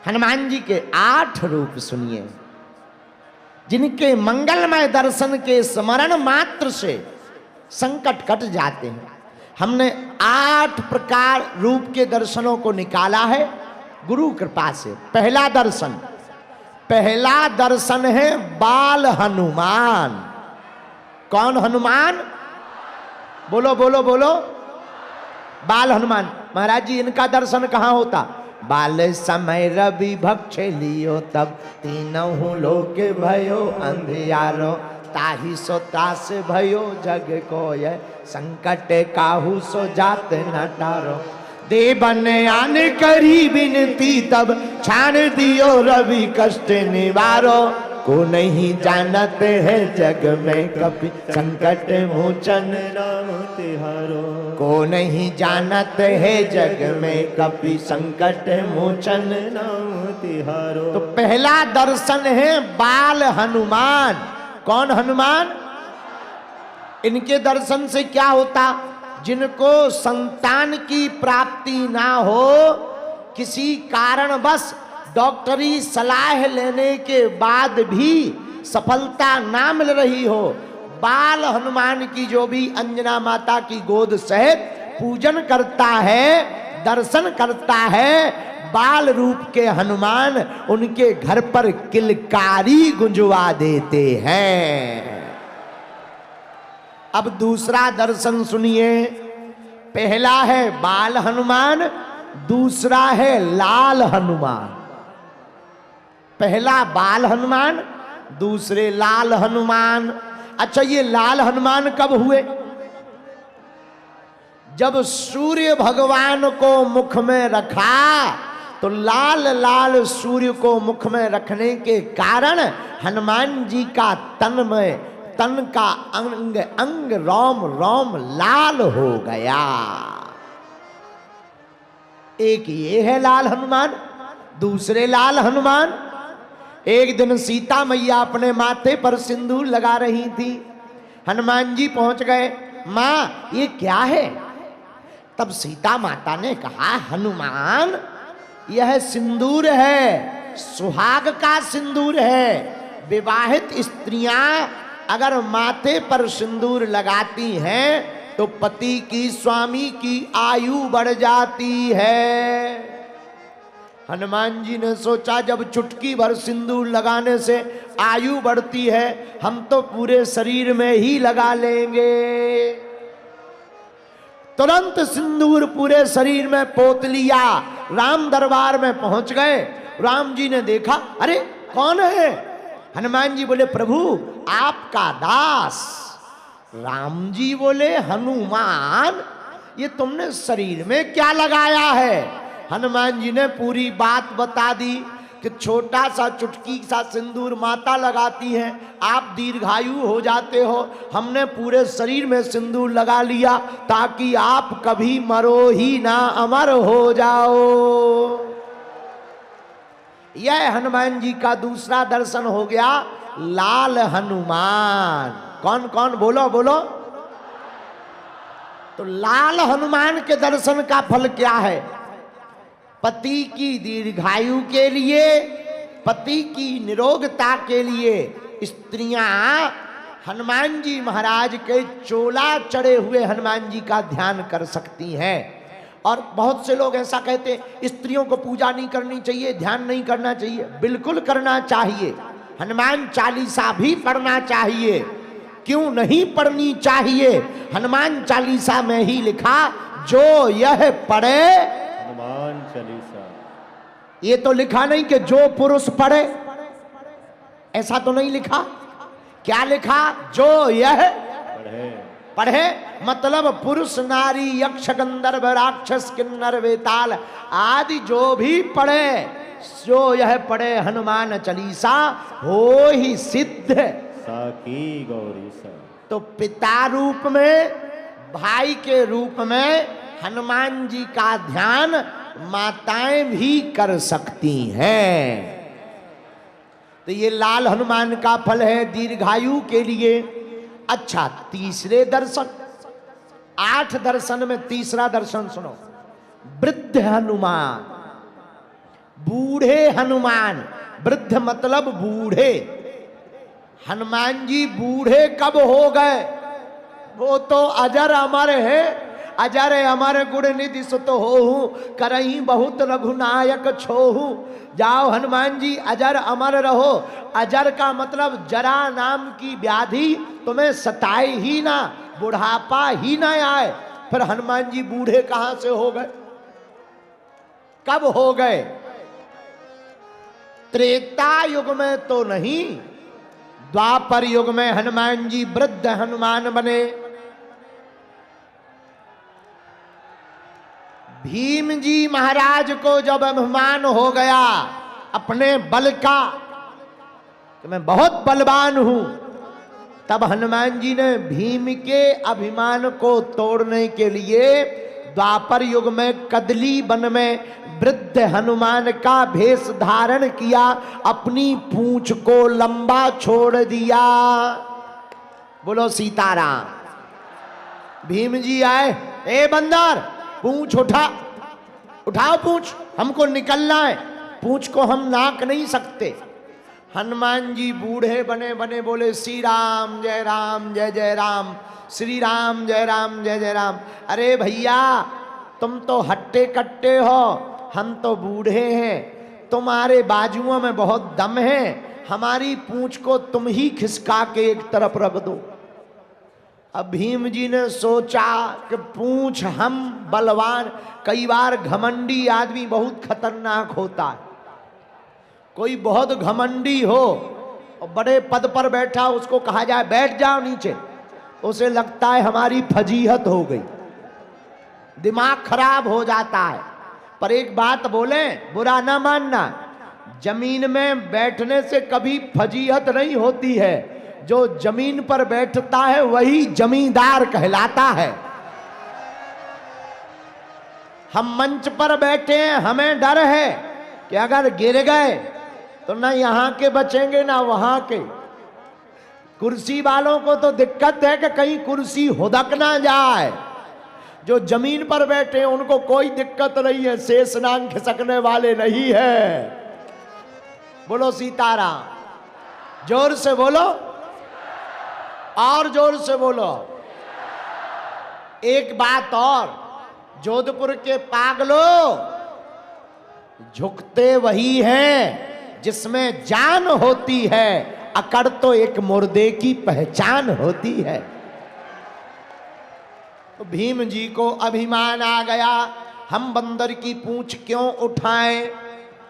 हनुमान जी के 8 रूप सुनिए, जिनके मंगलमय दर्शन के स्मरण मात्र से संकट कट जाते हैं। हमने 8 प्रकार रूप के दर्शनों को निकाला है गुरु कृपा से। पहला दर्शन है बाल हनुमान। कौन हनुमान? बोलो बोलो बोलो। बाल हनुमान। महाराज जी इनका दर्शन कहाँ होता? बाल समय रवि भक्ष लियो, तब तीनों लोक भयो अंधियारो, ताहि सो त्रास भयो जग को ये, संकट काहू सो जात न टारो। देवन आन करी विनती, तब छान दियो रवि कष्ट निवारो, को नहीं जानत है जग में कपि, संकट मोचन नाम तिहारो। को नहीं जानत है जग में कपि, संकट मोचन नाम तिहारो। तो पहला दर्शन है बाल हनुमान। कौन हनुमान? इनके दर्शन से क्या होता? जिनको संतान की प्राप्ति ना हो, किसी कारणवश डॉक्टरी सलाह लेने के बाद भी सफलता ना मिल रही हो, बाल हनुमान की जो भी अंजना माता की गोद सहित पूजन करता है, दर्शन करता है, बाल रूप के हनुमान उनके घर पर किलकारी गुंजवा देते हैं। अब दूसरा दर्शन सुनिए। पहला है बाल हनुमान, दूसरा है लाल हनुमान। पहला बाल हनुमान, दूसरे लाल हनुमान। अच्छा, ये लाल हनुमान कब हुए? जब सूर्य भगवान को मुख में रखा तो लाल लाल सूर्य को मुख में रखने के कारण हनुमान जी का तन का अंग अंग रोम रोम लाल हो गया। एक ये है लाल हनुमान। दूसरे लाल हनुमान, एक दिन सीता मैया अपने माथे पर सिंदूर लगा रही थी। हनुमान जी पहुंच गए। माँ ये क्या है? तब सीता माता ने कहा, हनुमान यह सिंदूर है, सुहाग का सिंदूर है। विवाहित स्त्रियां अगर माथे पर सिंदूर लगाती हैं तो पति की, स्वामी की आयु बढ़ जाती है। हनुमान जी ने सोचा, जब चुटकी भर सिंदूर लगाने से आयु बढ़ती है, हम तो पूरे शरीर में ही लगा लेंगे। तुरंत सिंदूर पूरे शरीर में पोत लिया। राम दरबार में पहुंच गए। राम जी ने देखा, अरे कौन है? हनुमान जी बोले, प्रभु आपका दास। राम जी बोले, हनुमान ये तुमने शरीर में क्या लगाया है? हनुमान जी ने पूरी बात बता दी कि छोटा सा चुटकी सा सिंदूर माता लगाती है, आप दीर्घायु हो जाते हो, हमने पूरे शरीर में सिंदूर लगा लिया ताकि आप कभी मरो ही ना, अमर हो जाओ। यह हनुमान जी का दूसरा दर्शन हो गया, लाल हनुमान। कौन कौन? बोलो बोलो। तो लाल हनुमान के दर्शन का फल क्या है? पति की दीर्घायु के लिए, पति की निरोगता के लिए स्त्रियां हनुमान जी महाराज के चोला चढ़े हुए हनुमान जी का ध्यान कर सकती हैं। और बहुत से लोग ऐसा कहते हैं, स्त्रियों को पूजा नहीं करनी चाहिए, ध्यान नहीं करना चाहिए। बिल्कुल करना चाहिए। हनुमान चालीसा भी पढ़ना चाहिए। क्यों नहीं पढ़नी चाहिए? हनुमान चालीसा में ही लिखा, जो यह पढ़े हनुमान चालीसा। ये तो लिखा नहीं कि जो पुरुष पढ़े, ऐसा तो नहीं लिखा। क्या लिखा? जो यह पढ़े। मतलब पुरुष, नारी, यक्ष, गंधर्व, राक्षस, किन्नर, वेताल आदि जो भी पढ़े, जो यह पढ़े हनुमान चालीसा हो ही सिद्ध साकी गौरी सा। तो पिता रूप में, भाई के रूप में हनुमान जी का ध्यान माताएं भी कर सकती हैं। तो ये लाल हनुमान का फल है दीर्घायु के लिए। अच्छा, तीसरे दर्शन, 8 दर्शन में तीसरा दर्शन सुनो, वृद्ध हनुमान। बूढ़े हनुमान, वृद्ध मतलब बूढ़े। हनुमान जी बूढ़े कब हो गए? वो तो अजर अमर है। अजर अमर गुण निधि सुत होहु, करही बहुत रघुनायक छोहु। जाओ हनुमान जी अजर अमर रहो। अजर का मतलब जरा नाम की व्याधि तुम्हें सताए ही ना, बुढ़ापा ही ना आए। फिर हनुमान जी बूढ़े कहां से हो गए? कब हो गए? त्रेता युग में तो नहीं, द्वापर युग में हनुमान जी वृद्ध हनुमान बने। भीम जी महाराज को जब अभिमान हो गया अपने बल का कि मैं बहुत बलवान हूं, तब हनुमान जी ने भीम के अभिमान को तोड़ने के लिए द्वापर युग में कदली वन में वृद्ध हनुमान का भेष धारण किया, अपनी पूंछ को लंबा छोड़ दिया। बोलो सीताराम। भीम जी आए, ए बंदर पूंछ उठा, उठाओ पूंछ, हमको निकलना है, पूंछ को हम नाक नहीं सकते। हनुमान जी बूढ़े बने बने बोले श्री राम जय राम जय जय राम, श्री राम जय राम जय जय राम। अरे भैया तुम तो हट्टे कट्टे हो, हम तो बूढ़े हैं, तुम्हारे बाजुओं में बहुत दम है, हमारी पूंछ को तुम ही खिसका के एक तरफ रख दो। अब भीम जी ने सोचा कि पूंछ हम बलवान, कई बार घमंडी आदमी बहुत खतरनाक होता है। कोई बहुत घमंडी हो और बड़े पद पर बैठा, उसको कहा जाए बैठ जाओ नीचे, उसे लगता है हमारी फजीहत हो गई, दिमाग खराब हो जाता है। पर एक बात बोले, बुरा ना मानना, जमीन में बैठने से कभी फजीहत नहीं होती है। जो जमीन पर बैठता है वही जमींदार कहलाता है। हम मंच पर बैठे हैं, हमें डर है कि अगर गिर गए तो ना यहां के बचेंगे ना वहां के। कुर्सी वालों को तो दिक्कत है कि कहीं कुर्सी हुदक ना जाए। जो जमीन पर बैठे हैं उनको कोई दिक्कत नहीं है, शेषनाग खिसकने वाले नहीं है। बोलो सीताराम। जोर से बोलो, और जोर से बोलो। एक बात और, जोधपुर के पागलों, झुकते वही हैं जिसमें जान होती है, अकड़ तो एक मुर्दे की पहचान होती है। तो भीम जी को अभिमान आ गया, हम बंदर की पूंछ क्यों उठाएं?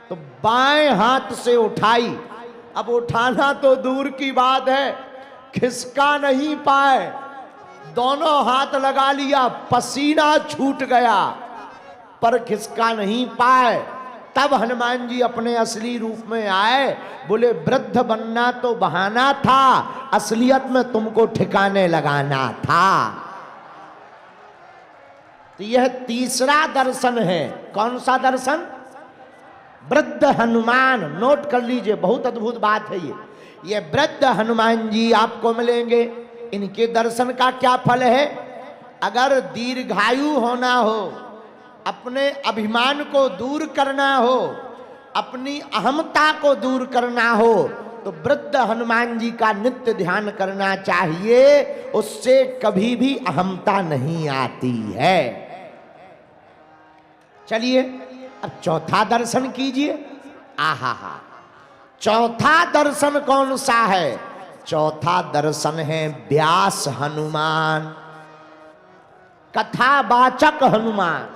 तो बाएं हाथ से उठाई। अब उठाना तो दूर की बात है, खिसका नहीं पाए, दोनों हाथ लगा लिया, पसीना छूट गया, पर खिसका नहीं पाए। तब हनुमान जी अपने असली रूप में आए, बोले वृद्ध बनना तो बहाना था, असलियत में तुमको ठिकाने लगाना था। तो यह तीसरा दर्शन है। कौन सा दर्शन? वृद्ध हनुमान। नोट कर लीजिए, बहुत अद्भुत बात है ये वृद्ध हनुमान जी आपको मिलेंगे। इनके दर्शन का क्या फल है? अगर दीर्घायु होना हो, अपने अभिमान को दूर करना हो, अपनी अहमता को दूर करना हो, तो वृद्ध हनुमान जी का नित्य ध्यान करना चाहिए। उससे कभी भी अहमता नहीं आती है। चलिए अब चौथा दर्शन कीजिए। आहा हा, चौथा दर्शन कौन सा है? चौथा दर्शन है व्यास हनुमान, कथावाचक हनुमान।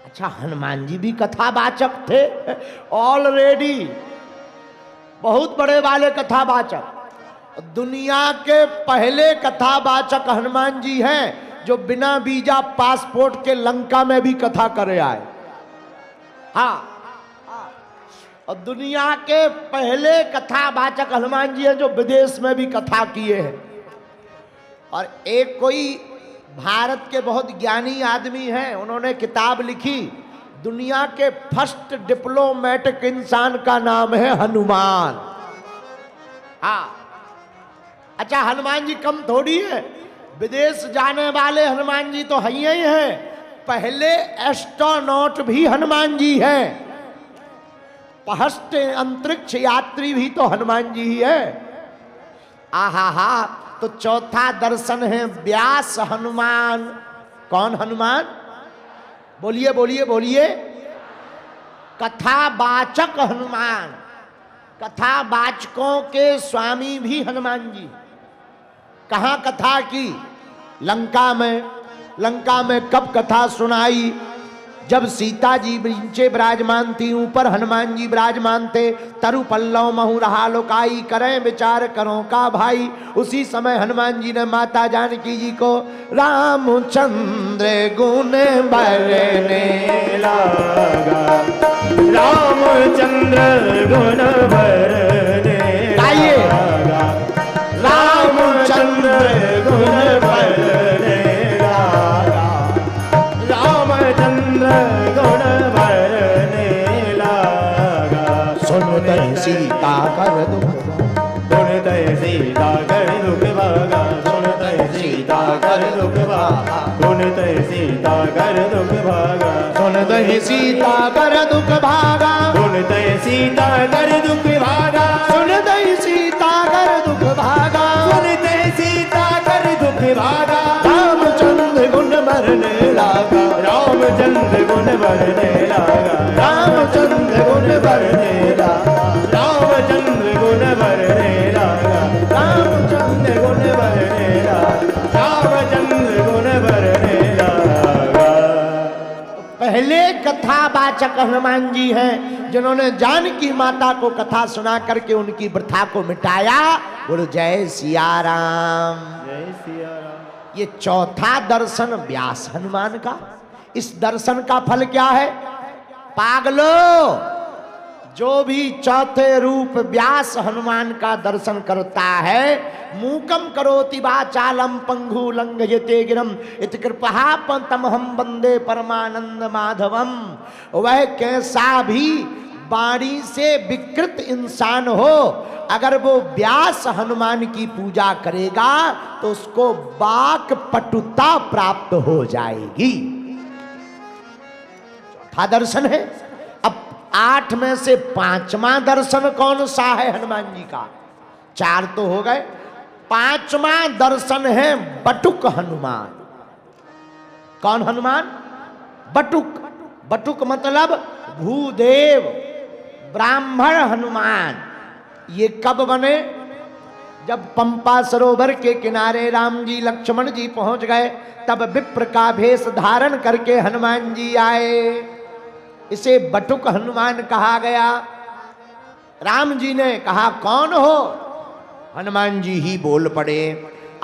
अच्छा, हनुमान जी भी कथावाचक थे ऑलरेडी, बहुत बड़े वाले कथावाचक। दुनिया के पहले कथावाचक हनुमान जी हैं, जो बिना वीजा पासपोर्ट के लंका में भी कथा करे आए। हाँ, और दुनिया के पहले कथावाचक हनुमान जी हैं जो विदेश में भी कथा किए हैं। और एक कोई भारत के बहुत ज्ञानी आदमी हैं, उन्होंने किताब लिखी, दुनिया के फर्स्ट डिप्लोमेटिक इंसान का नाम है हनुमान। हाँ, अच्छा, हनुमान जी कम थोड़ी है, विदेश जाने वाले हनुमान जी तो हैं ही हैं, पहले एस्ट्रोनॉट भी हनुमान जी हैं। पहस्ट अंतरिक्ष यात्री भी तो हनुमान जी ही है। आहा हा, तो चौथा दर्शन है व्यास हनुमान। कौन हनुमान? बोलिए बोलिए बोलिए। कथावाचक हनुमान। कथावाचकों के स्वामी भी हनुमान जी। कहां कथा की? लंका में। लंका में कब कथा सुनाई? जब सीता जी नीचे विराजमान थी, ऊपर हनुमान जी विराजमान थे। तरु पल्लव महु रहा लोकाई, करें विचार करो का भाई। उसी समय हनुमान जी ने माता जानकी जी को रामचंद्र गुण बरने लागा, रामचंद्र गुण बरने गाइए। लागा, रामचंद्र गुण बरने लागा, रामचंद्र गुण बरने लागा। सुनते सीता कर दुख, सुनते सीता कर दुख भागा, सुनते सीता कर दुख भागा, सुनते सीता कर दुख भागा, सुनते सीता कर दुख भागा, सुनते सीता कर दुख भागा, सुनते सीता कर दुख भागा, सुनते सीता कर दुख भागा। रामचंद्र गुण बरने लागा, रामचंद्र गुण बरने लागा, रामचंद्र गुण बरने लागा, रामचंद्र गुण बरने लागा, रामचंद्र गुण बरने लागा, रामचंद्र गुण बरने लागा। पहले कथावाचक हनुमान जी हैं, जिन्होंने जानकी माता को कथा सुना करके उनकी वृथा को मिटाया। बोलो जय सिया राम। जय सिया राम। ये चौथा दर्शन व्यास हनुमान का। इस दर्शन का फल क्या है? पागलो, जो भी चौथे रूप व्यास हनुमान का दर्शन करता है, मूकम करोति वाचालम पंगु लंघयते गिरम इति कृपा तमहम वंदे परमानंद माधवम। वह कैसा भी वाणी से विकृत इंसान हो, अगर वो व्यास हनुमान की पूजा करेगा तो उसको वाक पटुता प्राप्त हो जाएगी। चौथा दर्शन है। अब 8 में से 5वां दर्शन कौन सा है हनुमान जी का? 4 तो हो गए। 5वां दर्शन है बटुक हनुमान। कौन हनुमान? बटुक। बटुक मतलब भूदेव ब्राह्मण हनुमान। ये कब बने? जब पंपा सरोवर के किनारे राम जी लक्ष्मण जी पहुंच गए, तब विप्र का भेष धारण करके हनुमान जी आए। इसे बटुक हनुमान कहा गया। राम जी ने कहा कौन हो? हनुमान जी ही बोल पड़े,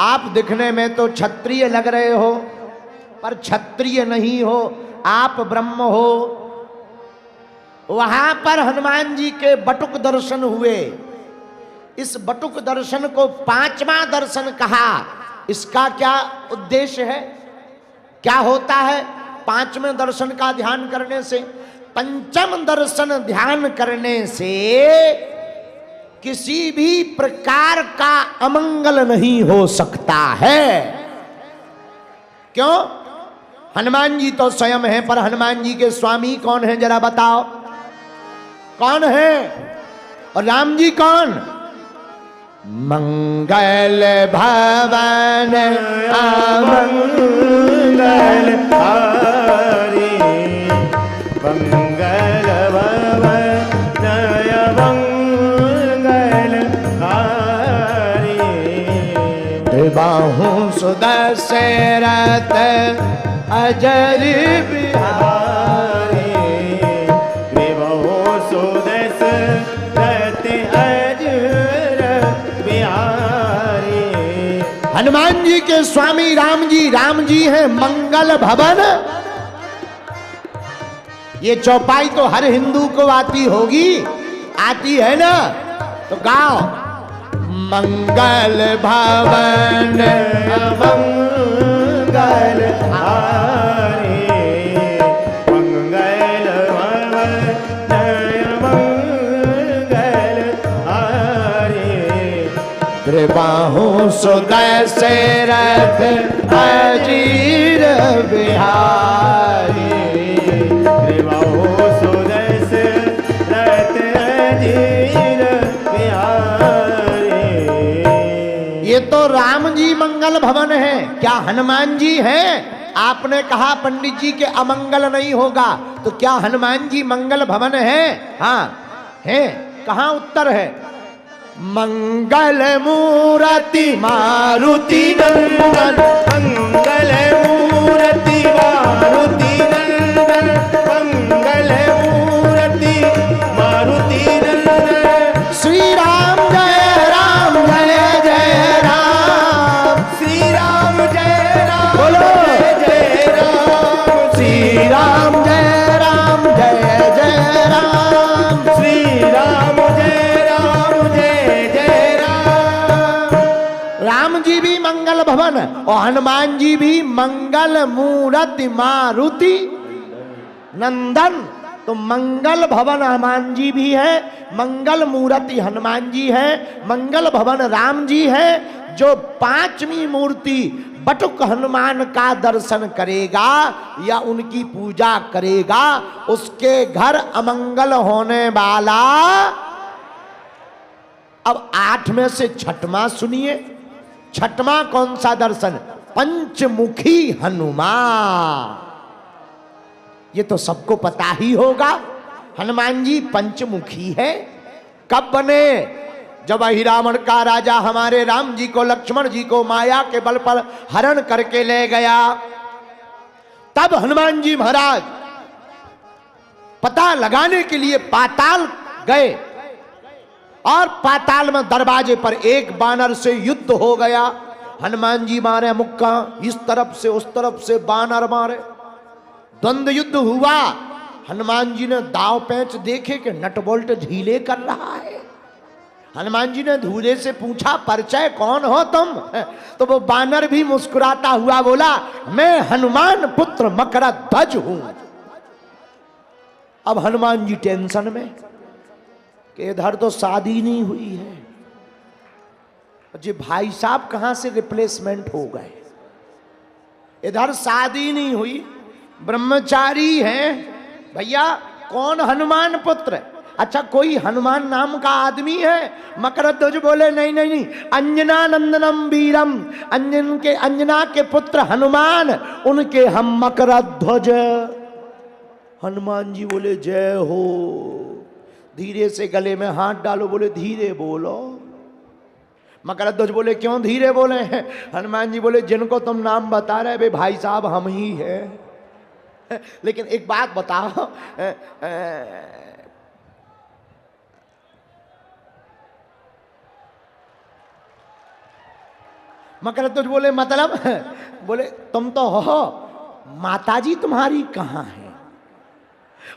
आप दिखने में तो क्षत्रिय लग रहे हो, पर क्षत्रिय नहीं हो, आप ब्रह्म हो। वहां पर हनुमान जी के बटुक दर्शन हुए। इस बटुक दर्शन को 5वां दर्शन कहा। इसका क्या उद्देश्य है? क्या होता है 5वें दर्शन का ध्यान करने से? 5वां दर्शन ध्यान करने से किसी भी प्रकार का अमंगल नहीं हो सकता है। क्यों? हनुमान जी तो स्वयं है, पर हनुमान जी के स्वामी कौन है जरा बताओ? कौन है? और राम जी कौन? मंगल भवन मंगल हारी, मंगल भवन मंगल हारी। बाहु सुदशरथ अजर बिहारी, विभो सुदशरथ अजर बिहारी। हनुमान जी के स्वामी राम जी हैं मंगल भवन। ये चौपाई तो हर हिंदू को आती होगी, आती है ना? तो गाओ मंगल भवन मंगल हारी, मंगल भवन मंगल हारी। बाहु सुदशरथ अजीर बिहारी, विभो सुदशरथ क्या हनुमान जी हैं? आपने कहा पंडित जी के अमंगल नहीं होगा, तो क्या हनुमान जी मंगल भवन है? हाँ है। कहाँ उत्तर है? मंगल मूर्ति मारुति नंदन, मंगल मूर्ति मारुति नंदन, मंगल मूर्ति मारुति नंदन। श्री राम जय जय राम, श्री राम जय राम बोलो जय राम, श्री राम जय जय राम, श्री राम जय जय राम। राम जी भी मंगल भवन और हनुमान जी भी मंगल मूर्ति मारुति नंदन। तो मंगल भवन हनुमान जी भी है, मंगल मूर्ति हनुमान जी है, मंगल भवन राम जी है। जो पांचवी मूर्ति बटुक हनुमान का दर्शन करेगा या उनकी पूजा करेगा, उसके घर अमंगल होने वाला। अब 8 में से छठवां सुनिए। छठवां कौन सा दर्शन? पंचमुखी हनुमान। ये तो सबको पता ही होगा, हनुमान जी पंचमुखी है। कब बने? जब अहिरावण का राजा हमारे राम जी को, लक्ष्मण जी को माया के बल पर हरण करके ले गया, तब हनुमान जी महाराज पता लगाने के लिए पाताल गए और पाताल में दरवाजे पर एक बानर से युद्ध हो गया। हनुमान जी मारे मुक्का, इस तरफ से उस तरफ से बानर मारे, द्वंद्व युद्ध हुआ। हनुमान जी ने दाव पेंच देखे कि नट बोल्ट ढीले कर रहा है। हनुमान जी ने धूले से पूछा, परिचय कौन हो तुम? तो वो बानर भी मुस्कुराता हुआ बोला, मैं हनुमान पुत्र मकरध्वज हूं। अब हनुमान जी टेंशन में कि इधर तो शादी नहीं हुई है, जी भाई साहब कहां से रिप्लेसमेंट हो गए, इधर शादी नहीं हुई, ब्रह्मचारी हैं भैया। कौन? हनुमान पुत्र। अच्छा कोई हनुमान नाम का आदमी है? मकरध्वज बोले नहीं नहीं नहीं, अंजना नंदनम वीरम, अंजना के पुत्र हनुमान, उनके हम मकरध्वज। हनुमान जी बोले जय हो। धीरे से गले में हाथ डालो, बोले धीरे बोलो। मकरध्वज बोले क्यों धीरे बोले हैं? हनुमान जी बोले जिनको तुम नाम बता रहे वे भाई साहब हम ही हैं। लेकिन एक बात बताओ, मकरध्वज बोले मतलब? बोले तुम तो हो, माताजी तुम्हारी कहाँ है?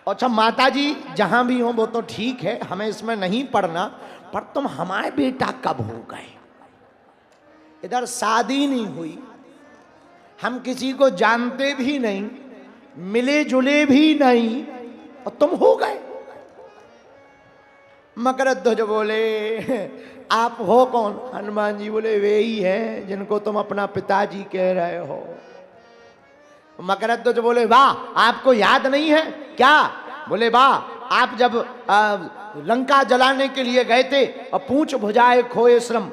अच्छा माताजी जहां भी हो वो तो ठीक है, हमें इसमें नहीं पढ़ना, पर तुम हमारे बेटा कब हो गए? इधर शादी नहीं हुई, हम किसी को जानते भी नहीं, मिले जुले भी नहीं, और तुम हो गए। मकरध्वज बोले आप हो कौन? हनुमान जी बोले वे ही हैं जिनको तुम अपना पिताजी कह रहे हो। मकरध्वज बोले वाह, आपको याद नहीं है क्या? बोले वाह, आप जब लंका जलाने के लिए गए थे और पूंछ भुजाए खोए श्रम,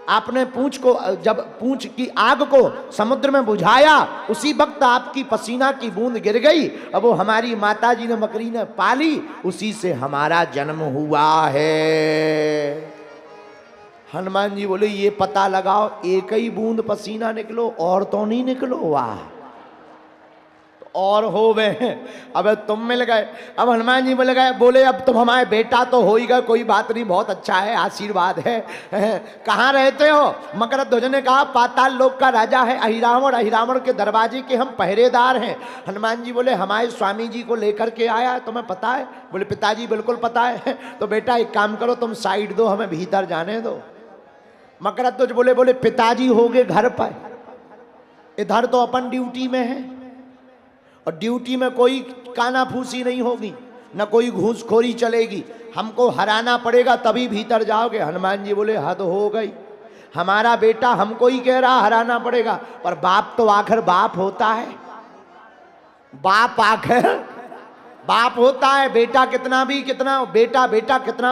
आपने पूंछ को, जब पूंछ की आग को समुद्र में बुझाया, उसी वक्त आपकी पसीना की बूंद गिर गई, अब वो हमारी माताजी ने, मकरी ने पाली, उसी से हमारा जन्म हुआ है। हनुमान जी बोले ये पता लगाओ, एक ही बूंद पसीना निकलो और तो नहीं निकलो? वाह, और हो गए, अब तुम मिल गए। अब हनुमान जी मिल गए, बोले अब तुम हमारे बेटा तो हो ही गए, कोई बात नहीं, बहुत अच्छा है, आशीर्वाद है। कहाँ रहते हो? मकरध्वज ने कहा पाताल लोक का राजा है अहिरावण, अहिरावण के दरवाजे के हम पहरेदार हैं। हनुमान जी बोले हमारे स्वामी जी को लेकर के आया है, तुम्हें पता है? बोले पिताजी बिल्कुल पता है। तो बेटा एक काम करो, तुम साइड दो, हमें भीतर जाने दो। मकरध्वज बोले पिताजी हो गए घर पर, इधर तो अपन ड्यूटी में है, और ड्यूटी में कोई कानाफूसी नहीं होगी, न कोई घूसखोरी चलेगी, हमको हराना पड़ेगा तभी भीतर जाओगे। हनुमान जी बोले हद हो गई, हमारा बेटा हमको ही कह रहा हराना पड़ेगा, पर बाप तो आखिर बाप होता है, बाप आखिर बाप होता है। बेटा कितना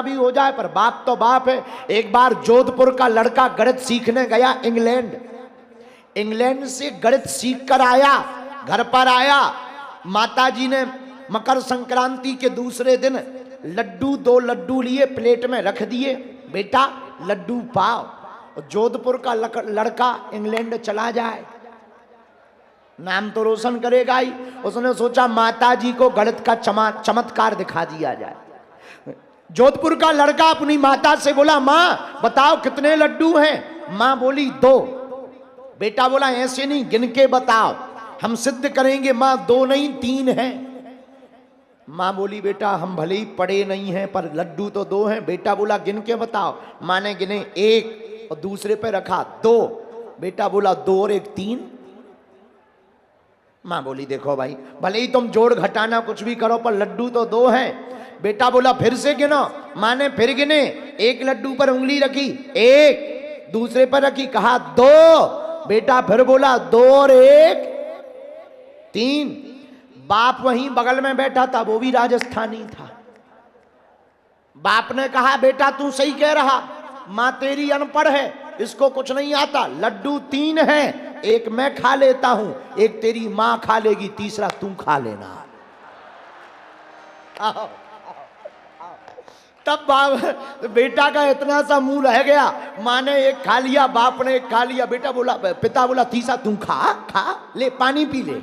भी हो जाए, पर बाप तो बाप है। एक बार जोधपुर का लड़का गणित सीखने गया इंग्लैंड, इंग्लैंड से गणित सीख कर आया, घर पर आया, माताजी ने मकर संक्रांति के दूसरे दिन लड्डू, 2 लड्डू लिए प्लेट में रख दिए, बेटा लड्डू पाओ। जोधपुर का लड़का इंग्लैंड चला जाए, नाम तो रोशन करेगा ही। उसने सोचा माताजी को गणित का चमत्कार दिखा दिया जाए। जोधपुर का लड़का अपनी माता से बोला, माँ बताओ कितने लड्डू हैं? माँ बोली 2। बेटा बोला ऐसे नहीं, गिन के बताओ, हम सिद्ध करेंगे। माँ 2 नहीं 3 हैं। माँ बोली बेटा हम भले ही पढ़े नहीं हैं पर लड्डू तो 2 हैं। बेटा बोला गिन के बताओ। माँ ने गिने 1 और दूसरे पे रखा 2। बेटा बोला 2 और 1 3। माँ बोली देखो भाई, भले ही तुम जोड़ घटाना कुछ भी करो पर लड्डू तो 2 हैं। बेटा बोला फिर से गिनो। माँ ने फिर गिने, 1 लड्डू पर उंगली रखी 1, दूसरे पर रखी, कहा 2। बेटा फिर बोला 2 और 1 3। बाप वहीं बगल में बैठा था, वो भी राजस्थानी था। बाप ने कहा बेटा तू सही कह रहा, माँ तेरी अनपढ़ है, इसको कुछ नहीं आता। लड्डू 3 हैं, 1 मैं खा लेता हूं, 1 तेरी माँ खा लेगी, तीसरा तू खा लेना। तब बाप बेटा का इतना सा मुंह रह गया। माँ ने 1 खा लिया, बाप ने 1 खा लिया। बेटा बोला, पिता बोला तीसरा तू खा ले, पानी पी ले।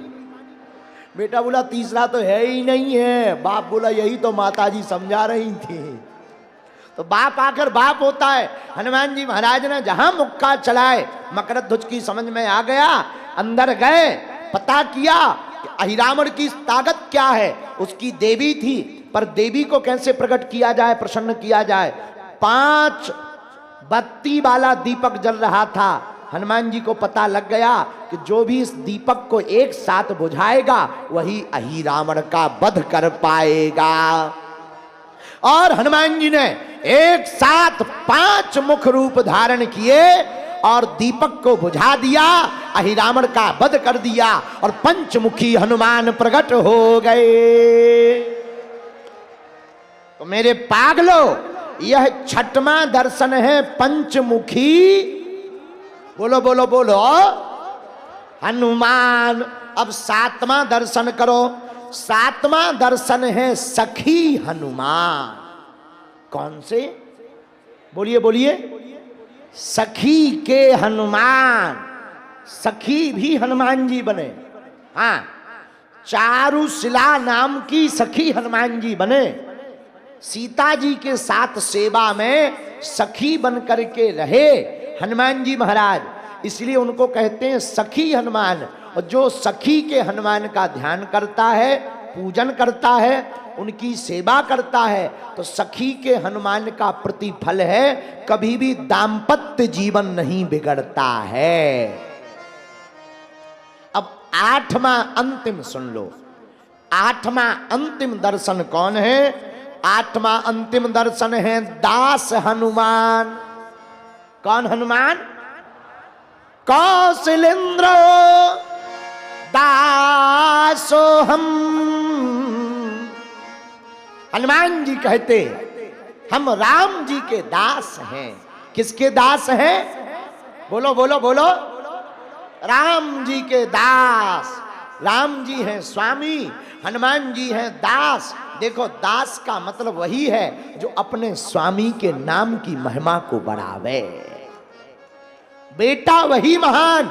बेटा बोला तीसरा तो है ही नहीं है। बाप बोला यही तो माताजी समझा रही थी। तो बाप आकर बाप होता है। हनुमान जी महाराज ने जहां मुक्का चलाए, मकरध्वज की समझ में आ गया, अंदर गए, पता किया कि अहिरावण की ताकत क्या है। उसकी देवी थी, पर देवी को कैसे प्रकट किया जाए, प्रसन्न किया जाए। 5 बत्ती वाला दीपक जल रहा था। हनुमान जी को पता लग गया कि जो भी इस दीपक को एक साथ बुझाएगा वही अहिरावण का वध कर पाएगा। और हनुमान जी ने एक साथ 5 मुख रूप धारण किए और दीपक को बुझा दिया, अहिरावण का वध कर दिया और पंचमुखी हनुमान प्रकट हो गए। तो मेरे पागलो, यह 6वां दर्शन है पंचमुखी। बोलो बोलो बोलो हनुमान। अब 7वां दर्शन करो। 7वां दर्शन है सखी हनुमान। कौन से? बोलिए बोलिए। सखी के हनुमान। सखी भी हनुमान जी बने। हाँ, चारुशिला नाम की सखी हनुमान जी बने। सीता जी के साथ सेवा में सखी बन करके रहे हनुमान जी महाराज, इसलिए उनको कहते हैं सखी हनुमान। और जो सखी के हनुमान का ध्यान करता है, पूजन करता है, उनकी सेवा करता है, तो सखी के हनुमान का प्रतिफल है कभी भी दाम्पत्य जीवन नहीं बिगड़ता है। अब 8वां अंतिम सुन लो। 8वां अंतिम दर्शन कौन है? 8वां अंतिम दर्शन है दास हनुमान। कौन हनुमान? कौशलेंद्र दासो हम। हनुमान जी कहते हम राम जी के दास हैं। किसके दास हैं? बोलो बोलो बोलो। राम जी के दास। राम जी हैं स्वामी, हनुमान जी हैं दास। देखो दास का मतलब वही है जो अपने स्वामी के नाम की महिमा को बढ़ावे। बेटा वही महान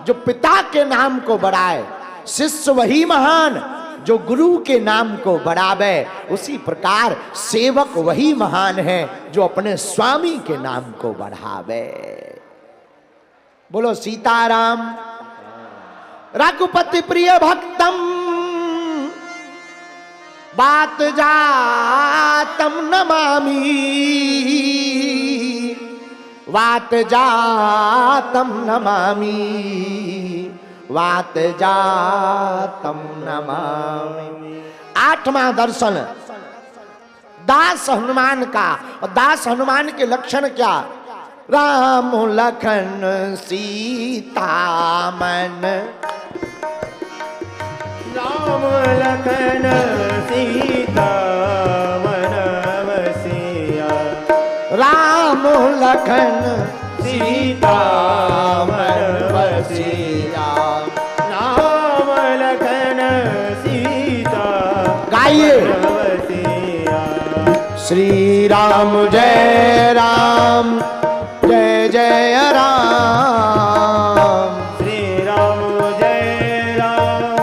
जो पिता के नाम को बढ़ाए, शिष्य वही महान जो गुरु के नाम को बढ़ावे। उसी प्रकार सेवक वही महान है जो अपने स्वामी के नाम को बढ़ावे। बोलो सीताराम। रघुपति प्रिय भक्तम बात जातम नमामि। वात जातम नमामि। वात जातम नमामि। 8वां दर्शन दास हनुमान का। और दास हनुमान के लक्षण क्या? राम लखन सीता मन। राम लखन सीता मन बसिया। राम लखन सीता मन बसिया। श्री राम जय राम जय जय राम। श्री राम जय राम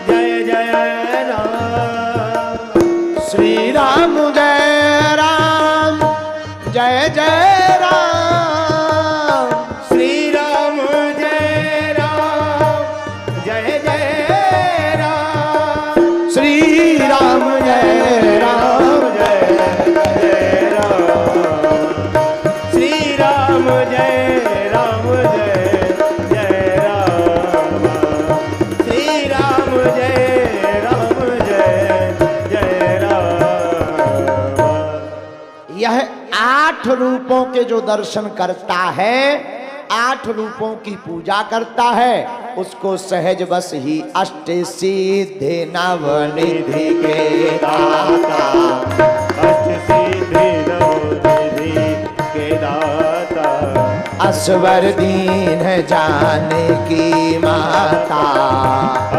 जय जय राम। श्री राम जय राम जय जय राम। श्री राम जय राम जय जय राम। श्री राम जय राम जय राम। श्री राम जय राम जय जय राम। श्री राम जय राम जय जय राम। यह 8 रूपों के जो दर्शन करता है, 8 रूपों की पूजा करता है, उसको सहज बस ही अष्ट सिद्धि नवनिधि के दाता। अष्ट सिद्धि नवनिधि के दाता। असवर दीन जानकी माता।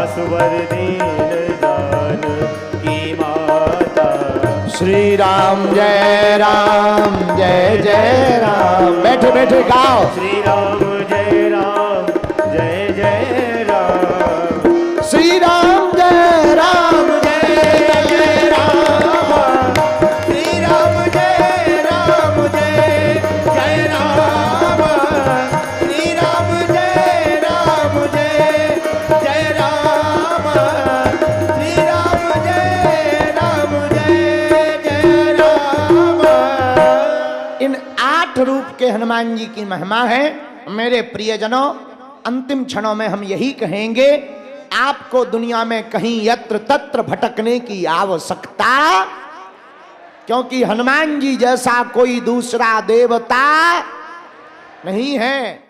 असवर दीन जानकी माता। श्री राम जय राम जय जय राम। बैठे बैठे गाओ। श्री राम जय राम जय जय राम। श्री राम जय राम जय जय राम। श्री राम जय राम जय जय राम। श्री राम जय राम जय जय राम। श्री राम जय राम जय जय राम। इन 8 रूप के हनुमान जी की महिमा है। मेरे प्रियजनों, अंतिम क्षणों में हम यही कहेंगे, आपको दुनिया में कहीं यत्र तत्र भटकने की आवश्यकता, क्योंकि हनुमान जी जैसा कोई दूसरा देवता नहीं है।